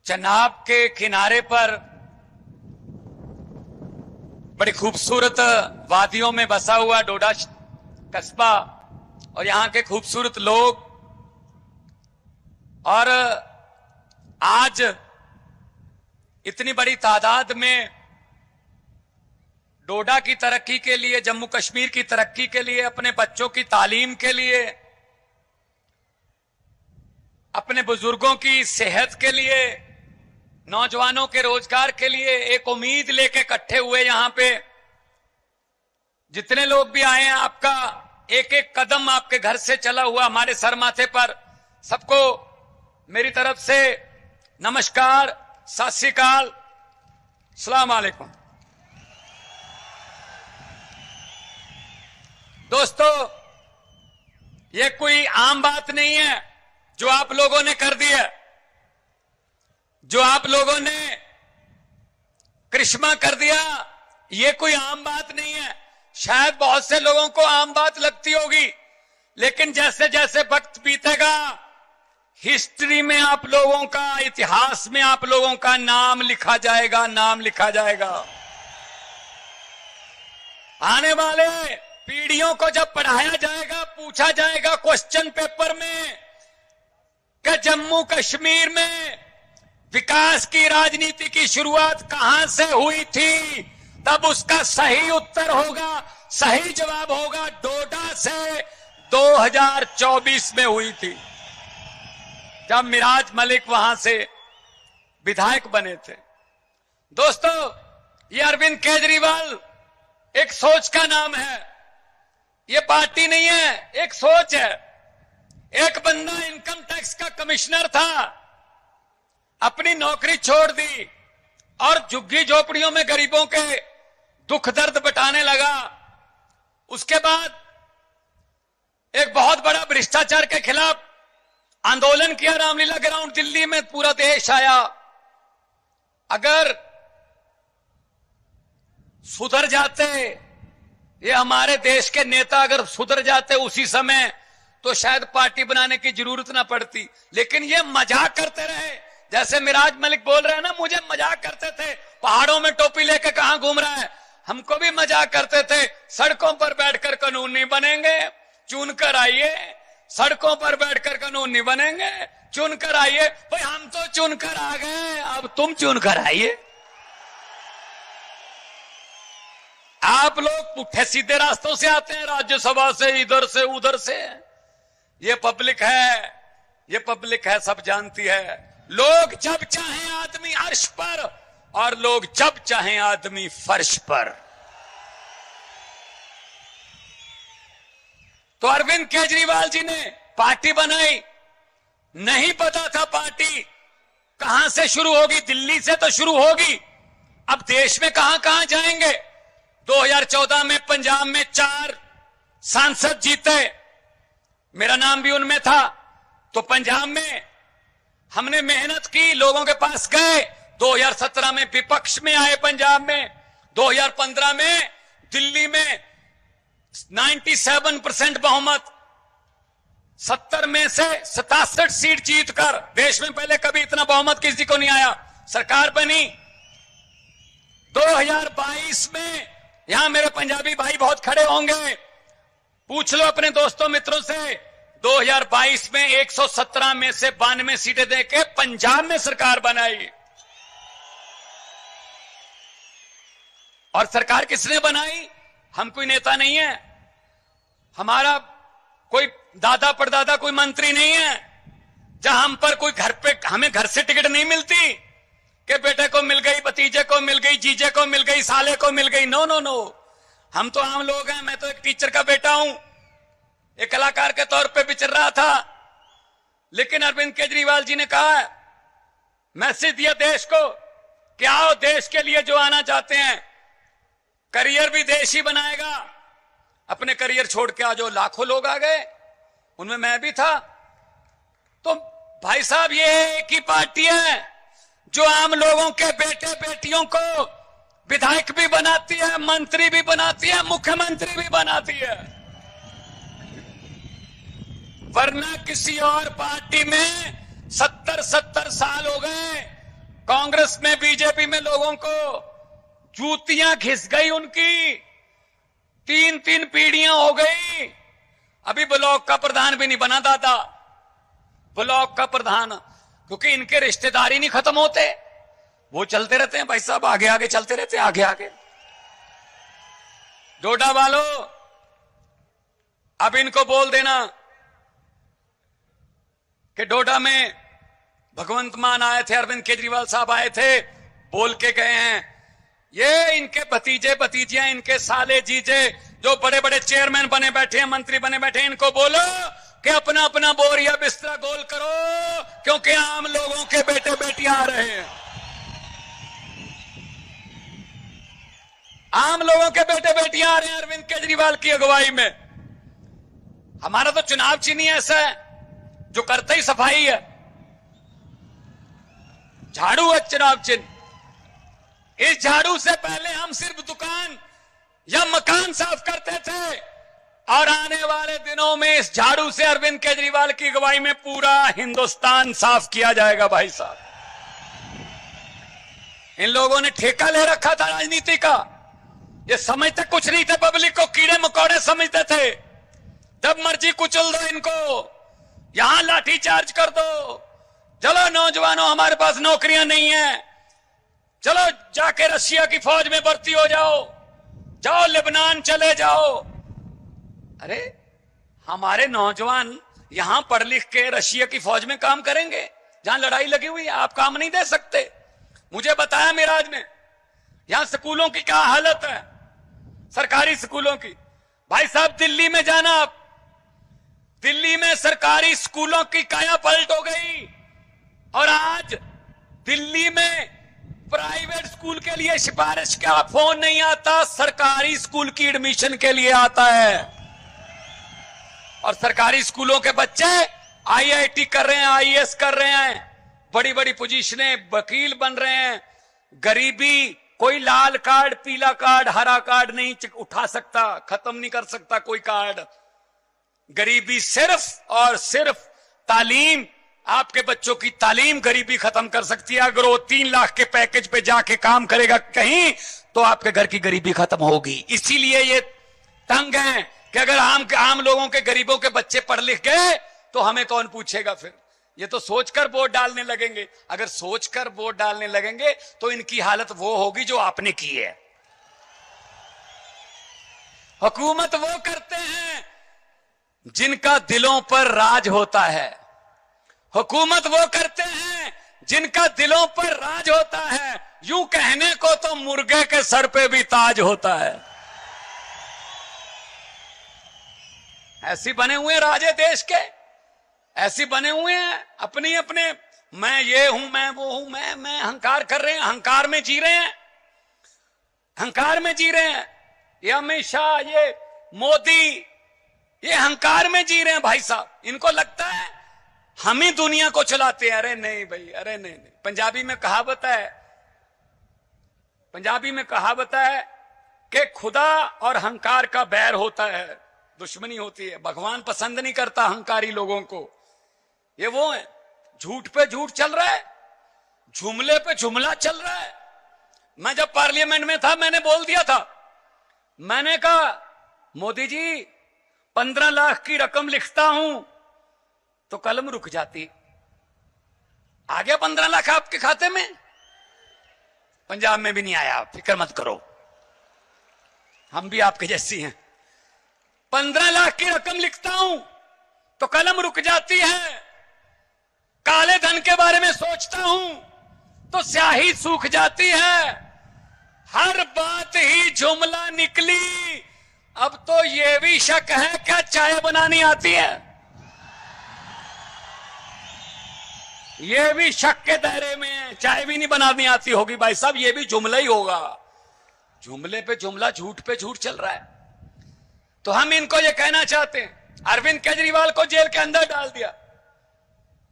चनाब के किनारे पर बड़ी खूबसूरत वादियों में बसा हुआ डोडा कस्बा और यहां के खूबसूरत लोग, और आज इतनी बड़ी तादाद में डोडा की तरक्की के लिए, जम्मू कश्मीर की तरक्की के लिए, अपने बच्चों की तालीम के लिए, अपने बुजुर्गों की सेहत के लिए, नौजवानों के रोजगार के लिए एक उम्मीद लेके इकट्ठे हुए यहां पे। जितने लोग भी आए हैं, आपका एक एक कदम आपके घर से चला हुआ हमारे सर माथे पर। सबको मेरी तरफ से नमस्कार, सत श्री अकाल, अस्सलाम वालेकुम। दोस्तों, ये कोई आम बात नहीं है जो आप लोगों ने कर दी है, जो आप लोगों ने करिश्मा कर दिया। ये कोई आम बात नहीं है। शायद बहुत से लोगों को आम बात लगती होगी, लेकिन जैसे जैसे वक्त बीतेगा, हिस्ट्री में आप लोगों का, इतिहास में आप लोगों का नाम लिखा जाएगा, नाम लिखा जाएगा। आने वाले पीढ़ियों को जब पढ़ाया जाएगा, पूछा जाएगा क्वेश्चन पेपर में कि जम्मू कश्मीर में विकास की राजनीति की शुरुआत कहां से हुई थी, तब उसका सही उत्तर होगा, सही जवाब होगा, डोडा से 2024 में हुई थी, जब मिराज मलिक वहां से विधायक बने थे। दोस्तों, ये अरविंद केजरीवाल एक सोच का नाम है, ये पार्टी नहीं है, एक सोच है। एक बंदा इनकम टैक्स का कमिश्नर था, अपनी नौकरी छोड़ दी और झुग्गी झोपड़ियों में गरीबों के दुख दर्द बटाने लगा। उसके बाद एक बहुत बड़ा भ्रष्टाचार के खिलाफ आंदोलन किया, रामलीला ग्राउंड दिल्ली में, पूरा देश आया। अगर सुधर जाते, ये हमारे देश के नेता अगर सुधर जाते उसी समय, तो शायद पार्टी बनाने की जरूरत ना पड़ती। लेकिन ये मजाक करते रहे, जैसे मिराज मलिक बोल रहे हैं ना, मुझे मजाक करते थे, पहाड़ों में टोपी लेके कहां घूम रहा है। हमको भी मजाक करते थे, सड़कों पर बैठकर कानून नहीं बनेंगे, चुन कर आइए। सड़कों पर बैठकर कानून नहीं बनेंगे, चुन कर आइए। भाई हम तो चुन कर आ गए, अब तुम चुन कर आइए। आप लोग पुट्ठे सीधे रास्तों से आते हैं, राज्यसभा से, इधर से उधर से। ये पब्लिक है, ये पब्लिक है, सब जानती है। लोग जब चाहें आदमी अर्श पर, और लोग जब चाहें आदमी फर्श पर। तो अरविंद केजरीवाल जी ने पार्टी बनाई, नहीं पता था पार्टी कहां से शुरू होगी, दिल्ली से तो शुरू होगी, अब देश में कहां कहां जाएंगे। 2014 में पंजाब में 4 सांसद जीते, मेरा नाम भी उनमें था। तो पंजाब में हमने मेहनत की, लोगों के पास गए। 2017 में विपक्ष में आए पंजाब में। 2015 में दिल्ली में 97% बहुमत, 70 में से 67 सीट जीतकर, देश में पहले कभी इतना बहुमत किसी को नहीं आया, सरकार बनी। 2022 में, यहां मेरे पंजाबी भाई बहुत खड़े होंगे, पूछ लो अपने दोस्तों मित्रों से, 2022 में 117 में से 92 सीटें देके पंजाब में सरकार बनाई। और सरकार किसने बनाई? हम कोई नेता नहीं है, हमारा कोई दादा परदादा कोई मंत्री नहीं है, जहां हम पर कोई घर पे, हमें घर से टिकट नहीं मिलती कि बेटे को मिल गई, भतीजे को मिल गई, जीजे को मिल गई, साले को मिल गई। नो नो नो, हम तो आम लोग हैं। मैं तो एक टीचर का बेटा हूं, एक कलाकार के तौर पे विचर रहा था। लेकिन अरविंद केजरीवाल जी ने कहा, मैसेज दिया देश को कि आओ, देश के लिए जो आना चाहते हैं, करियर भी देश ही बनाएगा। अपने करियर छोड़ के आज लाखों लोग आ गए, उनमें मैं भी था। तो भाई साहब, ये एक ही पार्टी है जो आम लोगों के बेटे बेटियों को विधायक भी बनाती है, मंत्री भी बनाती है, मुख्यमंत्री भी बनाती है। वरना किसी और पार्टी में 70 साल हो गए, कांग्रेस में, बीजेपी में लोगों को जूतियां घिस गई उनकी, 3-3 पीढ़ियां हो गई। अभी ब्लॉक का प्रधान भी नहीं बना दादा, ब्लॉक का प्रधान, क्योंकि इनके रिश्तेदारी नहीं खत्म होते, वो चलते रहते हैं भाई साहब, आगे आगे चलते रहते हैं, आगे आगे। डोडा वालों, अब इनको बोल देना कि डोडा में भगवंत मान आए थे, अरविंद केजरीवाल साहब आए थे, बोल के गए हैं। ये इनके भतीजे भतीजियां, इनके साले जीजे जो बड़े बड़े चेयरमैन बने बैठे हैं, मंत्री बने बैठे हैं, इनको बोलो कि अपना अपना बोरिया बिस्तरा गोल करो, क्योंकि आम लोगों के बेटे बेटियां आ रहे हैं। आम लोगों के बेटे बेटियां आ रहे हैं अरविंद केजरीवाल की अगुवाई में। हमारा तो चुनाव चिन्ह ऐसा है जो करते ही सफाई है, झाड़ू है चुनाव चिन्ह। इस झाड़ू से पहले हम सिर्फ दुकान या मकान साफ करते थे, और आने वाले दिनों में इस झाड़ू से अरविंद केजरीवाल की अगुवाई में पूरा हिंदुस्तान साफ किया जाएगा भाई साहब। इन लोगों ने ठेका ले रखा था राजनीति का, ये समझते कुछ नहीं थे, पब्लिक को कीड़े मकोड़े समझते थे। जब मर्जी कुचल दो इनको, यहां लाठी चार्ज कर दो, चलो नौजवानों हमारे पास नौकरियां नहीं है, चलो जाके रशिया की फौज में भर्ती हो जाओ, जाओ लेबनान चले जाओ। अरे हमारे नौजवान यहां पढ़ लिख के रशिया की फौज में काम करेंगे जहां लड़ाई लगी हुई है, आप काम नहीं दे सकते। मुझे बताया मिराज ने, यहां स्कूलों की क्या हालत है, सरकारी स्कूलों की। भाई साहब दिल्ली में जाना आप, दिल्ली में सरकारी स्कूलों की काया पलट हो गई, और आज दिल्ली में प्राइवेट स्कूल के लिए सिफारिश का फोन नहीं आता, सरकारी स्कूल की एडमिशन के लिए आता है। और सरकारी स्कूलों के बच्चे आईआईटी कर रहे हैं, आईएएस कर रहे हैं, बड़ी बड़ी पोजीशनें, वकील बन रहे हैं। गरीबी, कोई लाल कार्ड, पीला कार्ड, हरा कार्ड नहीं उठा सकता, खत्म नहीं कर सकता कोई कार्ड। गरीबी सिर्फ और सिर्फ तालीम, आपके बच्चों की तालीम गरीबी खत्म कर सकती है। अगर वो 3 लाख के पैकेज पे जाके काम करेगा कहीं, तो आपके घर की गरीबी खत्म होगी। इसीलिए ये तंग है कि अगर आम लोगों के, गरीबों के बच्चे पढ़ लिख गए तो हमें कौन पूछेगा फिर। ये तो सोचकर वोट डालने लगेंगे, अगर सोचकर वोट डालने लगेंगे तो इनकी हालत वो होगी जो आपने की है। हुकूमत वो करते हैं जिनका दिलों पर राज होता है, हुकूमत वो करते हैं जिनका दिलों पर राज होता है। यूं कहने को तो मुर्गे के सर पे भी ताज होता है। ऐसी बने हुए राजे देश के, ऐसी बने हुए हैं अपने अपने, मैं ये हूं, मैं वो हूं, मैं अहंकार कर रहे हैं, अहंकार में जी रहे हैं, अहंकार में जी रहे हैं। ये अमित शाह, ये मोदी, ये अहंकार में जी रहे हैं भाई साहब। इनको लगता है हम ही दुनिया को चलाते हैं। अरे नहीं भाई, अरे नहीं। पंजाबी में कहावत है, पंजाबी में कहावत है कि खुदा और अहंकार का बैर होता है, दुश्मनी होती है। भगवान पसंद नहीं करता अहंकारी लोगों को। ये वो है, झूठ पे झूठ चल रहा है, जुमले पे जुमला चल रहा है। मैं जब पार्लियामेंट में था, मैंने बोल दिया था, मैंने कहा मोदी जी 15 लाख की रकम लिखता हूं तो कलम रुक जाती। आ गया 15 लाख आपके खाते में? पंजाब में भी नहीं आया, फिक्र मत करो, हम भी आपके जैसी हैं। 15 लाख की रकम लिखता हूं तो कलम रुक जाती है। काले धन के बारे में सोचता हूं तो स्याही सूख जाती है। हर बात ही जुमला निकली। अब तो यह भी शक है क्या चाय बनानी आती है? यह भी शक के दायरे में है, चाय भी नहीं बनानी आती होगी भाई साहब, यह भी जुमला ही होगा। जुमले पे जुमला, झूठ पे झूठ चल रहा है। तो हम इनको यह कहना चाहते हैं, अरविंद केजरीवाल को जेल के अंदर डाल दिया,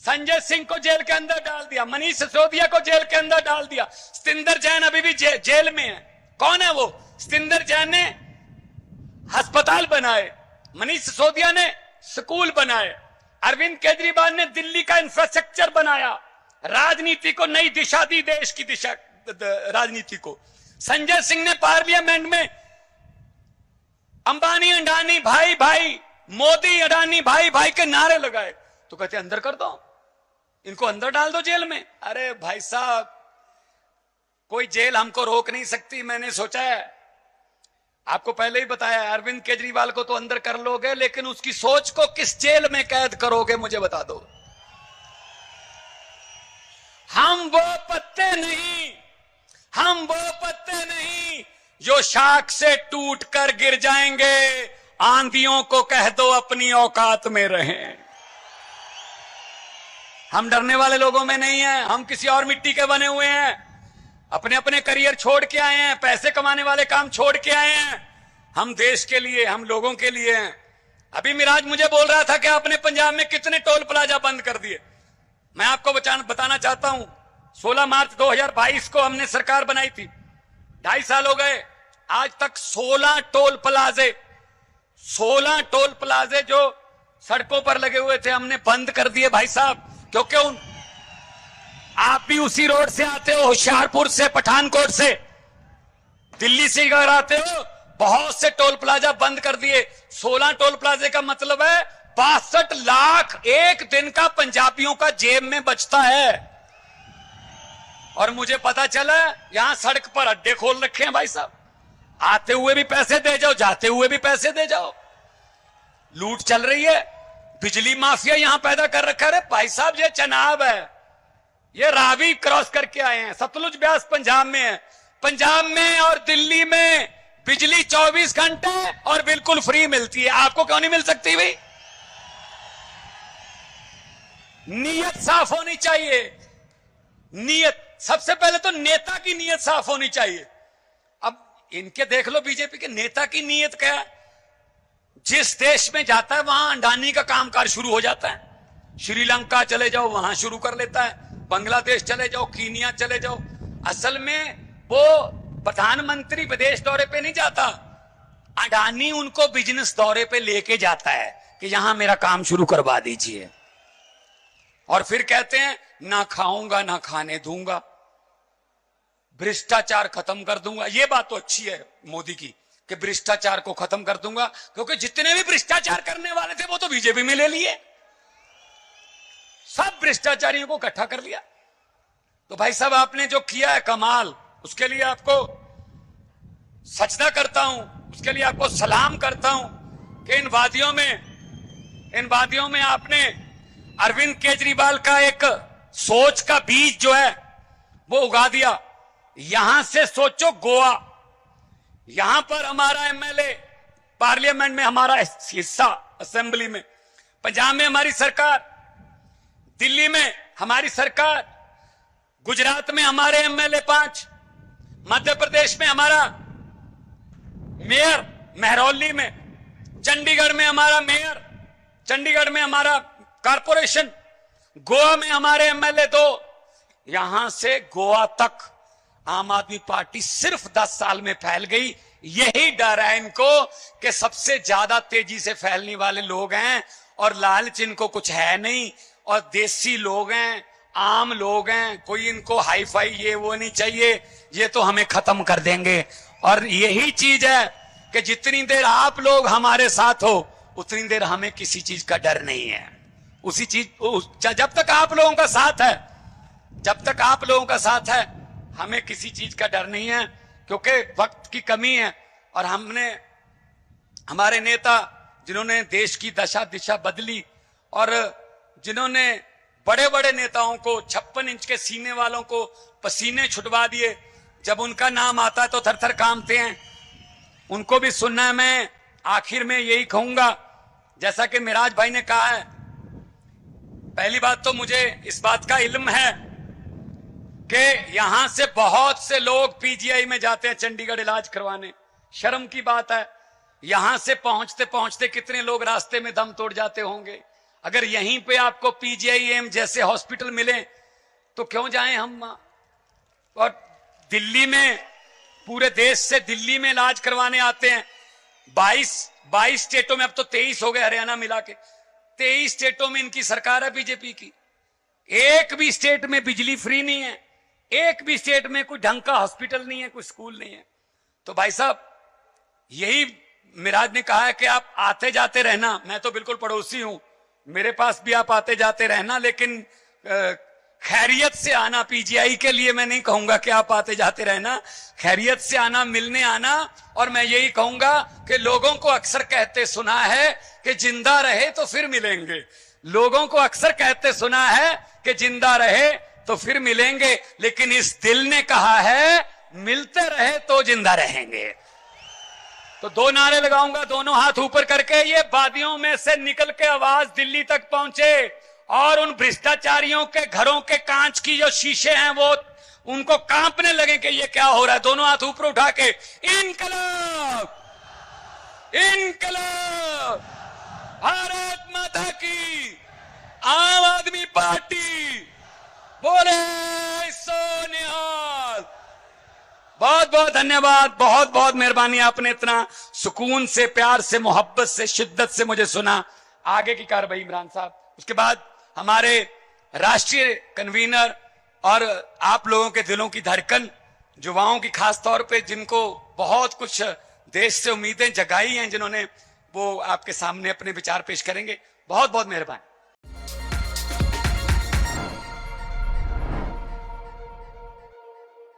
संजय सिंह को जेल के अंदर डाल दिया, मनीष सिसोदिया को जेल के अंदर डाल दिया, सतिंदर जैन अभी भी जेल में है। कौन है वो? सतिंदर जैन ने अस्पताल बनाए, मनीष सिसोदिया ने स्कूल बनाए, अरविंद केजरीवाल ने दिल्ली का इंफ्रास्ट्रक्चर बनाया, राजनीति को नई दिशा दी, देश की दिशा राजनीति को। संजय सिंह ने पार्लियामेंट में अंबानी अडानी भाई भाई, मोदी अडानी भाई भाई के नारे लगाए, तो कहते अंदर कर दो, इनको अंदर डाल दो जेल में। अरे भाई साहब, कोई जेल हमको रोक नहीं सकती। मैंने सोचा है, आपको पहले ही बताया, अरविंद केजरीवाल को तो अंदर कर लोगे, लेकिन उसकी सोच को किस जेल में कैद करोगे मुझे बता दो। हम वो पत्ते नहीं, हम वो पत्ते नहीं जो शाख से टूट कर गिर जाएंगे। आंधियों को कह दो अपनी औकात में रहें। हम डरने वाले लोगों में नहीं है, हम किसी और मिट्टी के बने हुए हैं। अपने अपने करियर छोड़ के आए हैं, पैसे कमाने वाले काम छोड़ के आए हैं। हम देश के लिए, हम लोगों के लिए हैं। अभी मिराज मुझे बोल रहा था कि आपने पंजाब में कितने टोल प्लाजा बंद कर दिए। मैं आपको बताना चाहता हूं, 16 मार्च 2022 को हमने सरकार बनाई थी, 2.5 साल हो गए, आज तक 16 टोल प्लाजे जो सड़कों पर लगे हुए थे हमने बंद कर दिए भाई साहब। क्योंकि आप भी उसी रोड से आते हो, होशियारपुर से, पठानकोट से, दिल्ली से अगर आते हो, बहुत से टोल प्लाजा बंद कर दिए। 16 टोल प्लाजे का मतलब है 62 लाख एक दिन का पंजाबियों का जेब में बचता है। और मुझे पता चला यहां सड़क पर अड्डे खोल रखे हैं भाई साहब, आते हुए भी पैसे दे जाओ, जाते हुए भी पैसे दे जाओ। लूट चल रही है, बिजली माफिया यहां पैदा कर रखा है। भाई साहब, ये चनाब है, ये रावी क्रॉस करके आए हैं, सतलुज ब्यास पंजाब में है। पंजाब में और दिल्ली में बिजली 24 घंटे और बिल्कुल फ्री मिलती है, आपको क्यों नहीं मिल सकती भाई? नीयत साफ होनी चाहिए। नीयत सबसे पहले तो नेता की नीयत साफ होनी चाहिए। अब इनके देख लो, बीजेपी के नेता की नीयत क्या है? जिस देश में जाता है वहां अडानी का कामकाज शुरू हो जाता है। श्रीलंका चले जाओ, वहां शुरू कर लेता है। बांग्लादेश चले जाओ, कीनिया चले जाओ। असल में वो प्रधानमंत्री विदेश दौरे पे नहीं जाता, अडानी उनको बिजनेस दौरे पे लेके जाता है कि यहां मेरा काम शुरू करवा दीजिए। और फिर कहते हैं ना खाऊंगा ना खाने दूंगा, भ्रष्टाचार खत्म कर दूंगा। ये बात तो अच्छी है मोदी की कि भ्रष्टाचार को खत्म कर दूंगा, क्योंकि जितने भी भ्रष्टाचार करने वाले थे वो तो बीजेपी में ले लिए, सब भ्रष्टाचारियों को इकट्ठा कर लिया। तो भाई साहब, आपने जो किया है कमाल, उसके लिए आपको सजदा करता हूं, उसके लिए आपको सलाम करता हूं कि इन वादियों में आपने अरविंद केजरीवाल का एक सोच का बीज जो है वो उगा दिया। यहां से सोचो गोवा, यहां पर हमारा एमएलए, पार्लियामेंट में हमारा हिस्सा, असेंबली में, पंजाब में हमारी सरकार, दिल्ली में हमारी सरकार, गुजरात में हमारे एमएलए 5, मध्य प्रदेश में हमारा मेयर महरौली में, चंडीगढ़ में हमारा मेयर, चंडीगढ़ में हमारा कारपोरेशन, गोवा में हमारे एमएलए 2। यहां से गोवा तक आम आदमी पार्टी सिर्फ 10 साल में फैल गई। यही डर है इनको कि सबसे ज्यादा तेजी से फैलने वाले लोग हैं और लालच इनको कुछ है नहीं, और देसी लोग हैं, आम लोग हैं, कोई इनको हाई फाई ये वो नहीं चाहिए, ये तो हमें खत्म कर देंगे। और यही चीज है कि जितनी देर आप लोग हमारे साथ हो उतनी देर हमें किसी चीज का डर नहीं है। उसी चीज, जब तक आप लोगों का साथ है, जब तक आप लोगों का साथ है, हमें किसी चीज का डर नहीं है, क्योंकि वक्त की कमी है। और हमारे नेता जिन्होंने देश की दशा दिशा बदली, और जिन्होंने बड़े बड़े नेताओं को, 56 इंच के सीने वालों को पसीने छुटवा दिए, जब उनका नाम आता है तो थर थर कांपते हैं, उनको भी सुनना है। मैं आखिर में यही कहूंगा, जैसा कि मिराज भाई ने कहा है, पहली बात तो मुझे इस बात का इल्म है कि यहां से बहुत से लोग पीजीआई में जाते हैं चंडीगढ़ इलाज करवाने। शर्म की बात है, यहां से पहुंचते पहुंचते कितने लोग रास्ते में दम तोड़ जाते होंगे। अगर यहीं पे आपको पीजीआई एम जैसे हॉस्पिटल मिले तो क्यों जाएं हम। और दिल्ली में, पूरे देश से दिल्ली में इलाज करवाने आते हैं। 22 स्टेटों में, अब तो 23 हो गए हरियाणा मिला के, 23 स्टेटों में इनकी सरकार है बीजेपी की। एक भी स्टेट में बिजली फ्री नहीं है, एक भी स्टेट में कोई ढंग का हॉस्पिटल नहीं है, कोई स्कूल नहीं है। तो भाई साहब, यही मिराज ने कहा है कि आप आते जाते रहना। मैं तो बिल्कुल पड़ोसी हूं, मेरे पास भी आप आते जाते रहना, लेकिन खैरियत से आना। पीजीआई के लिए मैं नहीं कहूंगा कि आप आते जाते रहना, खैरियत से आना, मिलने आना। और मैं यही कहूंगा कि लोगों को अक्सर कहते सुना है कि जिंदा रहे तो फिर मिलेंगे। लोगों को अक्सर कहते सुना है कि जिंदा रहे तो फिर मिलेंगे, लेकिन इस दिल ने कहा है मिलते रहे तो जिंदा रहेंगे। तो दो नारे लगाऊंगा, दोनों हाथ ऊपर करके। ये वादियों में से निकल के आवाज दिल्ली तक पहुंचे और उन भ्रष्टाचारियों के घरों के कांच की जो शीशे हैं वो उनको कांपने लगे कि ये क्या हो रहा है। दोनों हाथ ऊपर उठा के इनकलाब, इनकलाब, भारत माता की, आम आदमी पार्टी, बोले सोनिहाल। बहुत बहुत धन्यवाद, बहुत बहुत मेहरबानी, आपने इतना सुकून से, प्यार से, मोहब्बत से, शिद्दत से मुझे सुना। आगे की कार्रवाई इमरान साहब, उसके बाद हमारे राष्ट्रीय कन्वीनर और आप लोगों के दिलों की धड़कन, युवाओं की खास तौर पे, जिनको बहुत कुछ देश से उम्मीदें जगाई हैं, जिन्होंने, वो आपके सामने अपने विचार पेश करेंगे। बहुत बहुत मेहरबानी।